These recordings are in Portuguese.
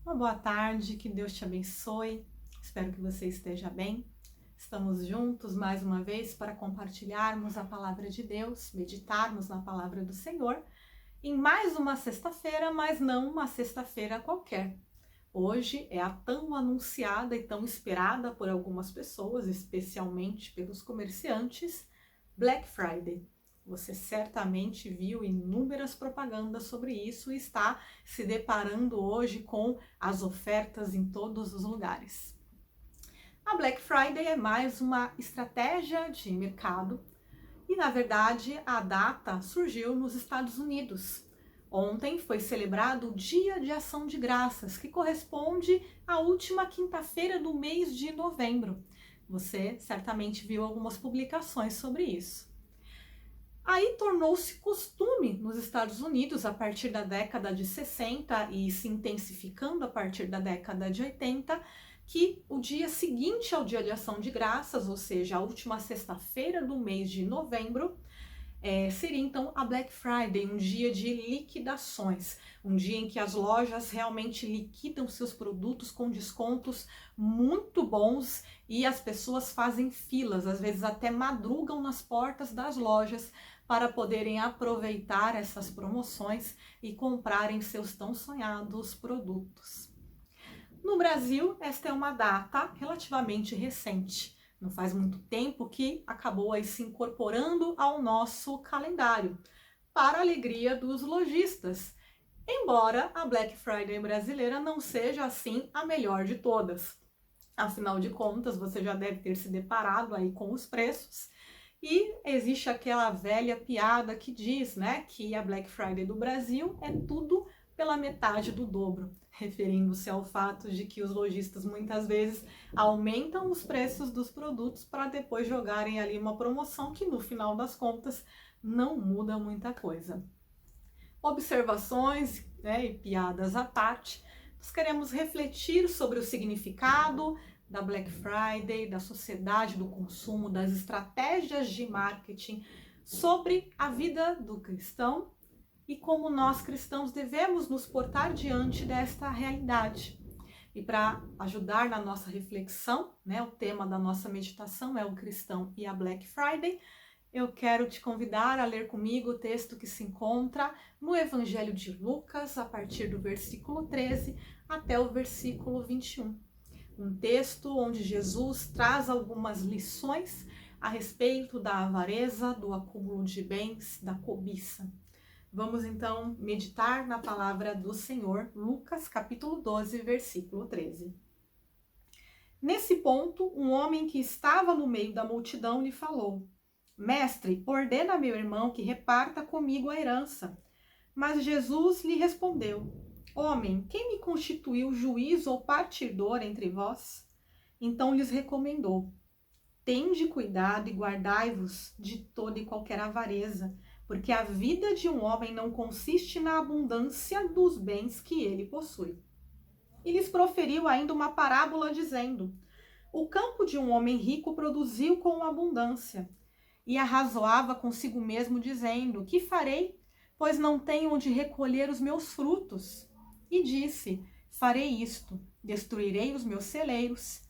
Uma boa tarde, que Deus te abençoe. Espero que você esteja bem. Estamos juntos mais uma vez para compartilharmos a palavra de Deus, meditarmos na palavra do Senhor em mais uma sexta-feira, mas não uma sexta-feira qualquer. Hoje é a tão anunciada e tão esperada por algumas pessoas, especialmente pelos comerciantes, Black Friday. Você certamente viu inúmeras propagandas sobre isso e está se deparando hoje com as ofertas em todos os lugares. A Black Friday é mais uma estratégia de mercado e, na verdade, a data surgiu nos Estados Unidos. Ontem foi celebrado o Dia de Ação de Graças, que corresponde à última quinta-feira do mês de novembro. Você certamente viu algumas publicações sobre isso. Aí tornou-se costume nos Estados Unidos, a partir da década de 60 e se intensificando a partir da década de 80, que o dia seguinte ao Dia de Ação de Graças, ou seja, a última sexta-feira do mês de novembro, seria então a Black Friday, um dia de liquidações, um dia em que as lojas realmente liquidam seus produtos com descontos muito bons e as pessoas fazem filas, às vezes até madrugam nas portas das lojas para poderem aproveitar essas promoções e comprarem seus tão sonhados produtos. No Brasil, esta é uma data relativamente recente. Não faz muito tempo que acabou aí se incorporando ao nosso calendário, para a alegria dos lojistas. Embora a Black Friday brasileira não seja assim a melhor de todas. Afinal de contas, você já deve ter se deparado aí com os preços. E existe aquela velha piada que diz, né, que a Black Friday do Brasil é tudo pela metade do dobro, referindo-se ao fato de que os lojistas muitas vezes aumentam os preços dos produtos para depois jogarem ali uma promoção que no final das contas não muda muita coisa. Observações, né, e piadas à parte, nós queremos refletir sobre o significado da Black Friday, da sociedade do consumo, das estratégias de marketing, sobre a vida do cristão e como nós cristãos devemos nos portar diante desta realidade. E para ajudar na nossa reflexão, né, o tema da nossa meditação é o cristão e a Black Friday, eu quero te convidar a ler comigo o texto que se encontra no Evangelho de Lucas, a partir do versículo 13 até o versículo 21. Um texto onde Jesus traz algumas lições a respeito da avareza, do acúmulo de bens, da cobiça. Vamos então meditar na palavra do Senhor, Lucas capítulo 12, versículo 13. Nesse ponto, um homem que estava no meio da multidão lhe falou: Mestre, ordena a meu irmão que reparta comigo a herança. Mas Jesus lhe respondeu: Homem, quem me constituiu juiz ou partidor entre vós? Então lhes recomendou: Tende cuidado e guardai-vos de toda e qualquer avareza, porque a vida de um homem não consiste na abundância dos bens que ele possui. E lhes proferiu ainda uma parábola, dizendo: O campo de um homem rico produziu com abundância. E arrazoava consigo mesmo, dizendo: Que farei, pois não tenho onde recolher os meus frutos? E disse: Farei isto: destruirei os meus celeiros,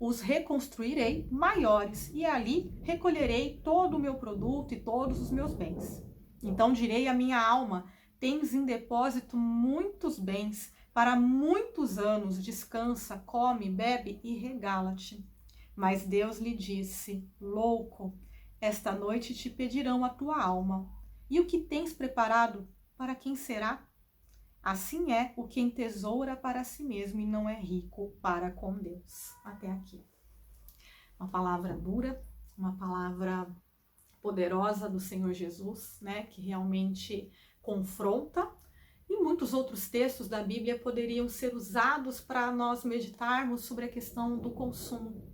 os reconstruirei maiores, e ali recolherei todo o meu produto e todos os meus bens. Então direi à minha alma: Tens em depósito muitos bens, para muitos anos, descansa, come, bebe e regala-te. Mas Deus lhe disse: Louco, esta noite te pedirão a tua alma. E o que tens preparado, para quem será? Assim é o que entesoura para si mesmo e não é rico para com Deus. Até aqui. Uma palavra dura, uma palavra poderosa do Senhor Jesus, né, que realmente confronta. E muitos outros textos da Bíblia poderiam ser usados para nós meditarmos sobre a questão do consumo.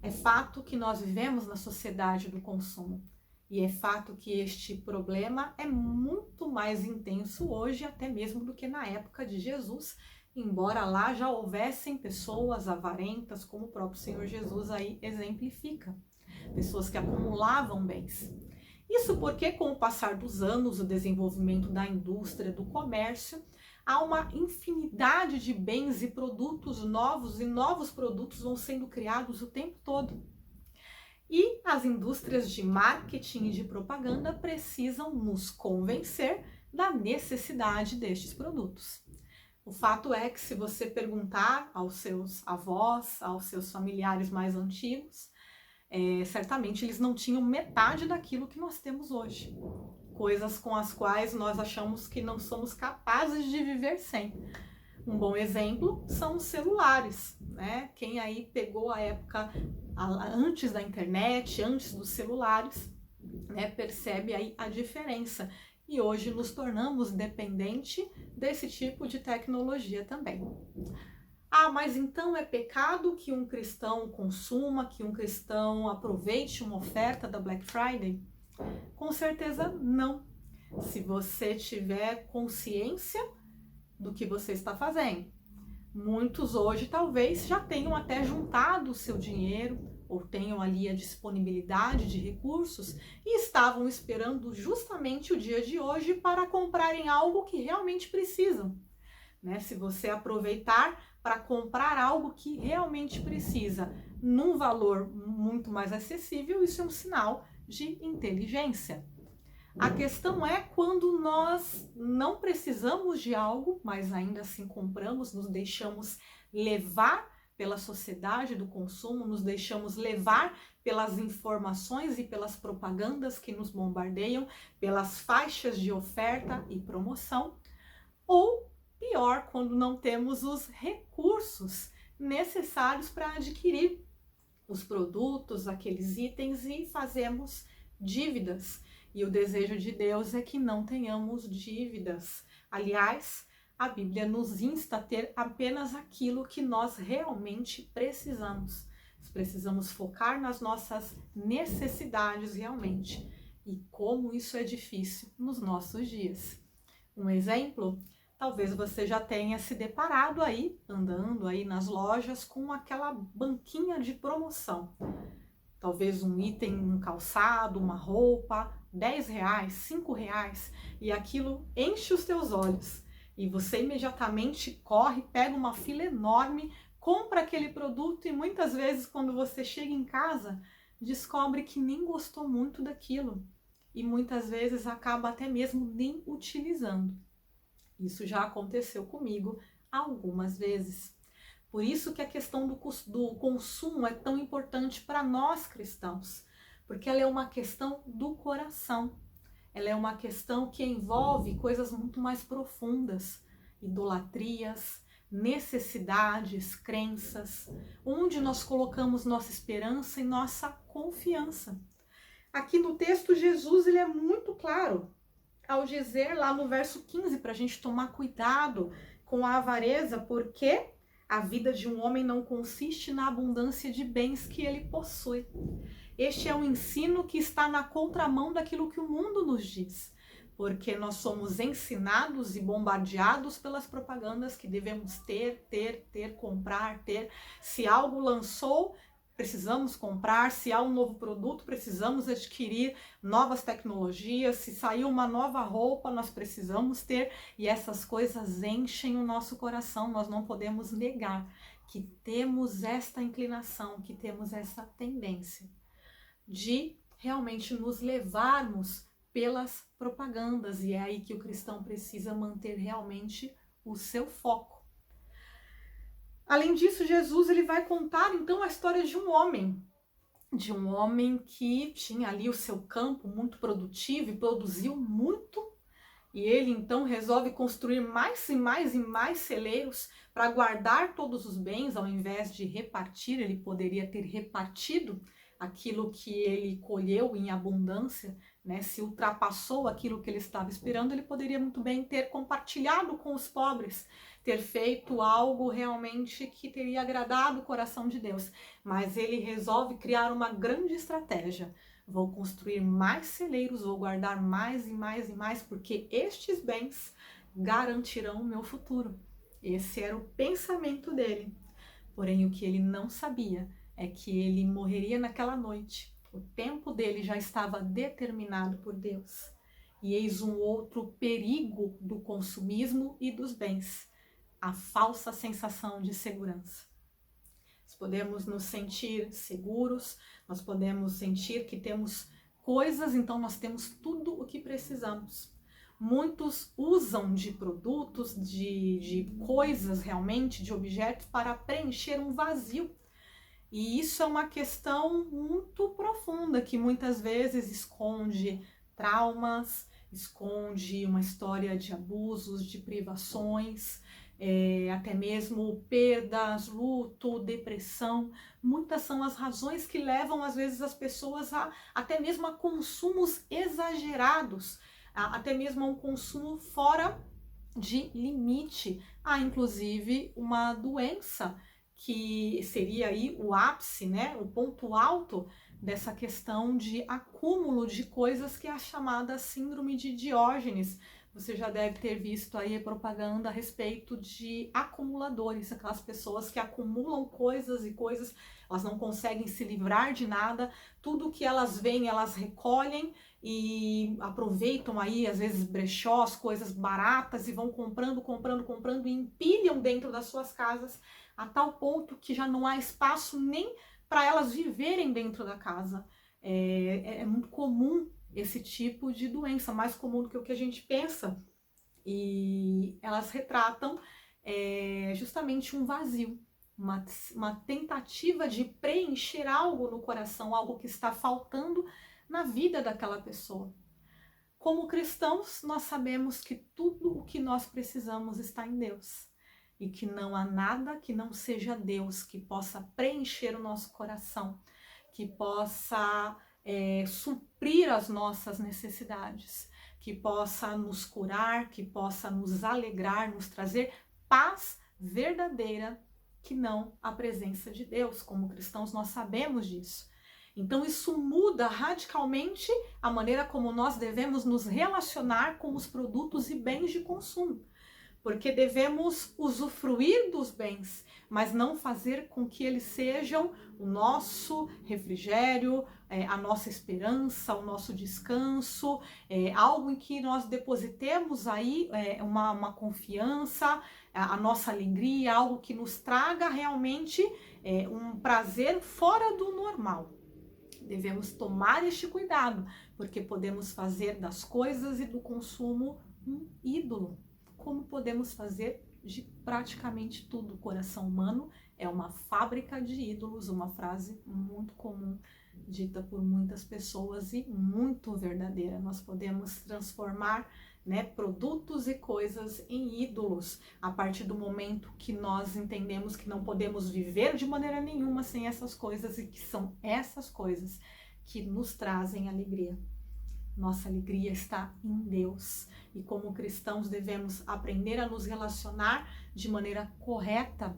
É fato que nós vivemos na sociedade do consumo. E é fato que este problema é muito mais intenso hoje, até mesmo do que na época de Jesus, embora lá já houvessem pessoas avarentas, como o próprio Senhor Jesus aí exemplifica. Pessoas que acumulavam bens. Isso porque, com o passar dos anos, o desenvolvimento da indústria, do comércio, há uma infinidade de bens e produtos novos, e novos produtos vão sendo criados o tempo todo. E as indústrias de marketing e de propaganda precisam nos convencer da necessidade destes produtos. O fato é que, se você perguntar aos seus avós, aos seus familiares mais antigos, certamente eles não tinham metade daquilo que nós temos hoje. Coisas com as quais nós achamos que não somos capazes de viver sem. Um bom exemplo são os celulares, né? Quem aí pegou a época antes da internet, antes dos celulares, né, percebe aí a diferença. E hoje nos tornamos dependentes desse tipo de tecnologia também. Ah, mas então é pecado que um cristão consuma, que um cristão aproveite uma oferta da Black Friday? Com certeza não. Se você tiver consciência do que você está fazendo. Muitos hoje talvez já tenham até juntado o seu dinheiro ou tenham ali a disponibilidade de recursos e estavam esperando justamente o dia de hoje para comprarem algo que realmente precisam. Né? Se você aproveitar para comprar algo que realmente precisa num valor muito mais acessível, isso é um sinal de inteligência. A questão é quando nós não precisamos de algo, mas ainda assim compramos, nos deixamos levar pela sociedade do consumo, nos deixamos levar pelas informações e pelas propagandas que nos bombardeiam, pelas faixas de oferta e promoção, ou pior, quando não temos os recursos necessários para adquirir os produtos, aqueles itens, e fazemos dívidas. E o desejo de Deus é que não tenhamos dívidas. Aliás, a Bíblia nos insta a ter apenas aquilo que nós realmente precisamos. Nós precisamos focar nas nossas necessidades realmente. E como isso é difícil nos nossos dias. Um exemplo, talvez você já tenha se deparado aí, andando aí nas lojas, com aquela banquinha de promoção. Talvez um item, um calçado, uma roupa, R$10, R$5, e aquilo enche os teus olhos. E você imediatamente corre, pega uma fila enorme, compra aquele produto e muitas vezes quando você chega em casa, descobre que nem gostou muito daquilo. E muitas vezes acaba até mesmo nem utilizando. Isso já aconteceu comigo algumas vezes. Por isso que a questão do consumo é tão importante para nós cristãos, porque ela é uma questão do coração. Ela é uma questão que envolve coisas muito mais profundas, idolatrias, necessidades, crenças, onde nós colocamos nossa esperança e nossa confiança. Aqui no texto, Jesus ele é muito claro ao dizer lá no verso 15 para a gente tomar cuidado com a avareza, porque a vida de um homem não consiste na abundância de bens que ele possui. Este é um ensino que está na contramão daquilo que o mundo nos diz, porque nós somos ensinados e bombardeados pelas propagandas que devemos ter, comprar, ter. Se algo lançou, precisamos comprar. Se há um novo produto, precisamos adquirir novas tecnologias. Se saiu uma nova roupa, nós precisamos ter. E essas coisas enchem o nosso coração. Nós não podemos negar que temos esta inclinação, que temos essa tendência de realmente nos levarmos pelas propagandas. E é aí que o cristão precisa manter realmente o seu foco. Além disso, Jesus ele vai contar então a história de um homem que tinha ali o seu campo muito produtivo e produziu muito, e ele então resolve construir mais e mais e mais celeiros para guardar todos os bens. Ao invés de repartir, ele poderia ter repartido aquilo que ele colheu em abundância, né? Se ultrapassou aquilo que ele estava esperando, ele poderia muito bem ter compartilhado com os pobres, ter feito algo realmente que teria agradado o coração de Deus. Mas ele resolve criar uma grande estratégia. Vou construir mais celeiros, vou guardar mais e mais e mais, porque estes bens garantirão o meu futuro. Esse era o pensamento dele. Porém, o que ele não sabia é que ele morreria naquela noite. O tempo dele já estava determinado por Deus. E eis um outro perigo do consumismo e dos bens: a falsa sensação de segurança. Nós podemos nos sentir seguros, nós podemos sentir que temos coisas, então nós temos tudo o que precisamos. Muitos usam de produtos, de coisas realmente, de objetos, para preencher um vazio. E isso é uma questão muito profunda, que muitas vezes esconde traumas, esconde uma história de abusos, de privações, até mesmo perdas, luto, depressão. Muitas são as razões que levam, às vezes, as pessoas até mesmo a consumos exagerados, até mesmo a um consumo fora de limite. Há, inclusive, uma doença que seria aí o ápice, né, o ponto alto dessa questão de acúmulo de coisas, que é a chamada síndrome de Diógenes. Você já deve ter visto aí a propaganda a respeito de acumuladores, aquelas pessoas que acumulam coisas e coisas, elas não conseguem se livrar de nada, tudo que elas veem, elas recolhem e aproveitam aí, às vezes, brechós, coisas baratas, e vão comprando e empilham dentro das suas casas, a tal ponto que já não há espaço nem para elas viverem dentro da casa. É muito comum esse tipo de doença, mais comum do que o que a gente pensa, e elas retratam justamente um vazio, uma tentativa de preencher algo no coração, algo que está faltando na vida daquela pessoa. Como cristãos, nós sabemos que tudo o que nós precisamos está em Deus, e que não há nada que não seja Deus que possa preencher o nosso coração, que possa suprir as nossas necessidades, que possa nos curar, que possa nos alegrar, nos trazer paz verdadeira, que não a presença de Deus. Como cristãos, nós sabemos disso. Então isso muda radicalmente a maneira como nós devemos nos relacionar com os produtos e bens de consumo, porque devemos usufruir dos bens, mas não fazer com que eles sejam o nosso refrigério, a nossa esperança, o nosso descanso, algo em que nós depositemos aí uma confiança, a nossa alegria, algo que nos traga realmente um prazer fora do normal. Devemos tomar este cuidado, porque podemos fazer das coisas e do consumo um ídolo. Como podemos fazer de praticamente tudo. O coração humano é uma fábrica de ídolos, uma frase muito comum, dita por muitas pessoas e muito verdadeira. Nós podemos transformar, produtos e coisas em ídolos a partir do momento que nós entendemos que não podemos viver de maneira nenhuma sem essas coisas, e que são essas coisas que nos trazem alegria. Nossa alegria está em Deus, e como cristãos devemos aprender a nos relacionar de maneira correta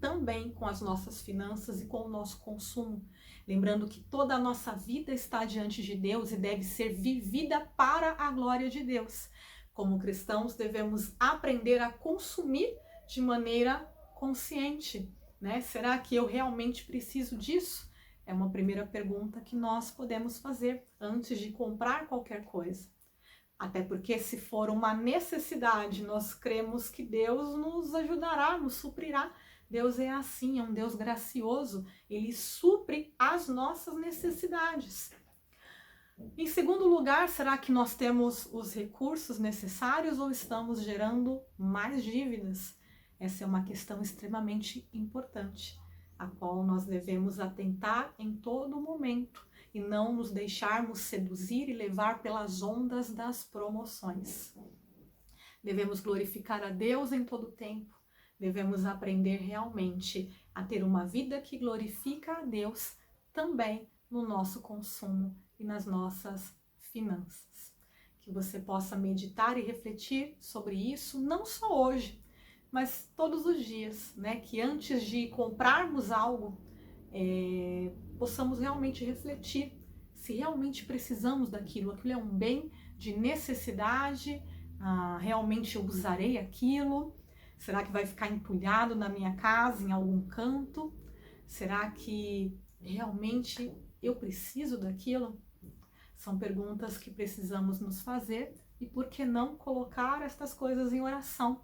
também com as nossas finanças e com o nosso consumo, lembrando que toda a nossa vida está diante de Deus e deve ser vivida para a glória de Deus. Como cristãos devemos aprender a consumir de maneira consciente, né? Será que eu realmente preciso disso? É uma primeira pergunta que nós podemos fazer antes de comprar qualquer coisa. Até porque, se for uma necessidade, nós cremos que Deus nos ajudará, nos suprirá. Deus é assim, é um Deus gracioso, ele supre as nossas necessidades. Em segundo lugar, será que nós temos os recursos necessários ou estamos gerando mais dívidas? Essa é uma questão extremamente importante, a qual nós devemos atentar em todo momento e não nos deixarmos seduzir e levar pelas ondas das promoções. Devemos glorificar a Deus em todo tempo, devemos aprender realmente a ter uma vida que glorifica a Deus também no nosso consumo e nas nossas finanças. Que você possa meditar e refletir sobre isso, não só hoje, mas todos os dias, né? Que antes de comprarmos algo, possamos realmente refletir se realmente precisamos daquilo, aquilo é um bem de necessidade, realmente eu usarei aquilo, será que vai ficar entulhado na minha casa, em algum canto, será que realmente eu preciso daquilo? São perguntas que precisamos nos fazer e por que não colocar estas coisas em oração?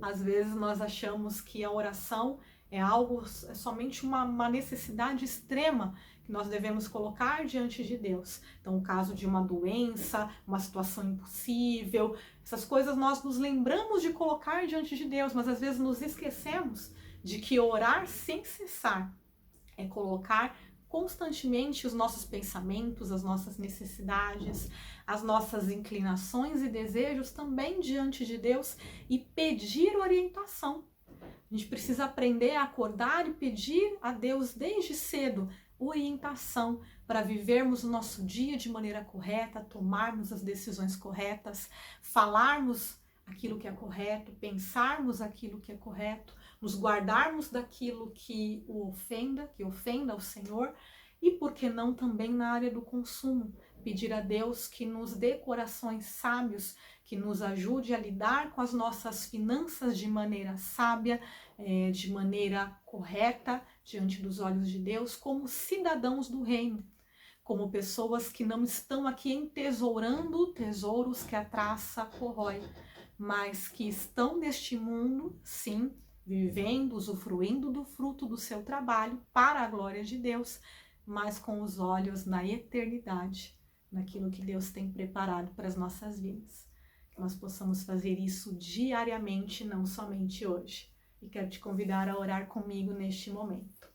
Às vezes nós achamos que a oração é algo, é somente uma necessidade extrema que nós devemos colocar diante de Deus. Então, o caso de uma doença, uma situação impossível, essas coisas nós nos lembramos de colocar diante de Deus, mas às vezes nos esquecemos de que orar sem cessar é colocar constantemente os nossos pensamentos, as nossas necessidades, as nossas inclinações e desejos também diante de Deus e pedir orientação. A gente precisa aprender a acordar e pedir a Deus desde cedo orientação para vivermos o nosso dia de maneira correta, tomarmos as decisões corretas, falarmos aquilo que é correto, pensarmos aquilo que é correto, nos guardarmos daquilo que ofenda o Senhor, e por que não também na área do consumo, pedir a Deus que nos dê corações sábios, que nos ajude a lidar com as nossas finanças de maneira sábia, de maneira correta, diante dos olhos de Deus, como cidadãos do reino, como pessoas que não estão aqui entesourando tesouros que a traça corrói, mas que estão neste mundo, sim, vivendo, usufruindo do fruto do seu trabalho para a glória de Deus, mas com os olhos na eternidade, naquilo que Deus tem preparado para as nossas vidas. Que nós possamos fazer isso diariamente, não somente hoje. E quero te convidar a orar comigo neste momento.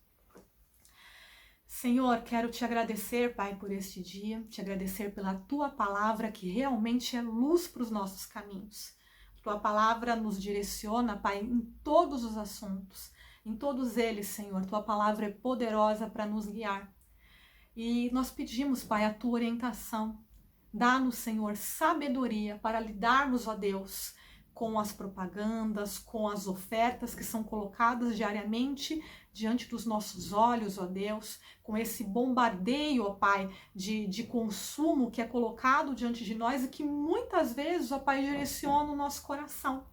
Senhor, quero te agradecer, Pai, por este dia, te agradecer pela Tua palavra, que realmente é luz para os nossos caminhos. Tua palavra nos direciona, Pai, em todos os assuntos, em todos eles, Senhor. Tua palavra é poderosa para nos guiar. E nós pedimos, Pai, a Tua orientação. Dá-nos, Senhor, sabedoria para lidarmos, ó Deus, com as propagandas, com as ofertas que são colocadas diariamente diante dos nossos olhos, ó Deus, com esse bombardeio, ó Pai, de consumo que é colocado diante de nós e que muitas vezes, ó Pai, direciona o nosso coração,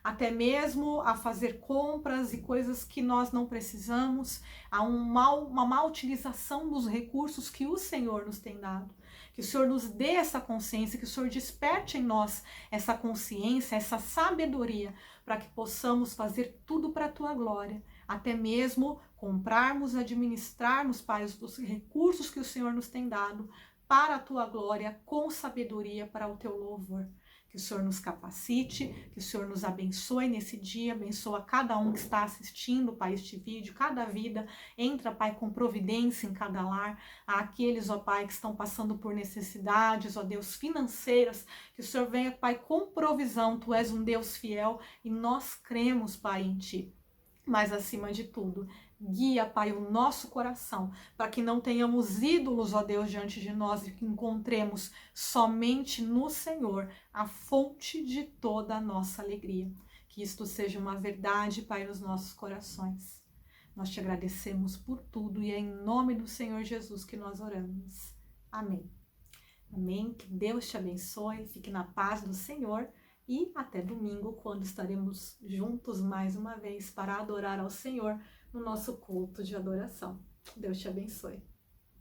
até mesmo a fazer compras e coisas que nós não precisamos, a uma má utilização dos recursos que o Senhor nos tem dado. Que o Senhor nos dê essa consciência, que o Senhor desperte em nós essa consciência, essa sabedoria, para que possamos fazer tudo para a Tua glória, até mesmo comprarmos, administrarmos, Pai, os recursos que o Senhor nos tem dado para a Tua glória, com sabedoria para o Teu louvor. Que o Senhor nos capacite, que o Senhor nos abençoe nesse dia, abençoa cada um que está assistindo, Pai, este vídeo, cada vida, entra, Pai, com providência em cada lar, aqueles, ó Pai, que estão passando por necessidades, ó Deus, financeiras, que o Senhor venha, Pai, com provisão, Tu és um Deus fiel e nós cremos, Pai, em Ti. Mas acima de tudo, guia, Pai, o nosso coração, para que não tenhamos ídolos, ó Deus, diante de nós e que encontremos somente no Senhor a fonte de toda a nossa alegria. Que isto seja uma verdade, Pai, nos nossos corações. Nós te agradecemos por tudo e é em nome do Senhor Jesus que nós oramos. Amém. Amém. Que Deus te abençoe, fique na paz do Senhor. E até domingo, quando estaremos juntos mais uma vez para adorar ao Senhor no nosso culto de adoração. Deus te abençoe.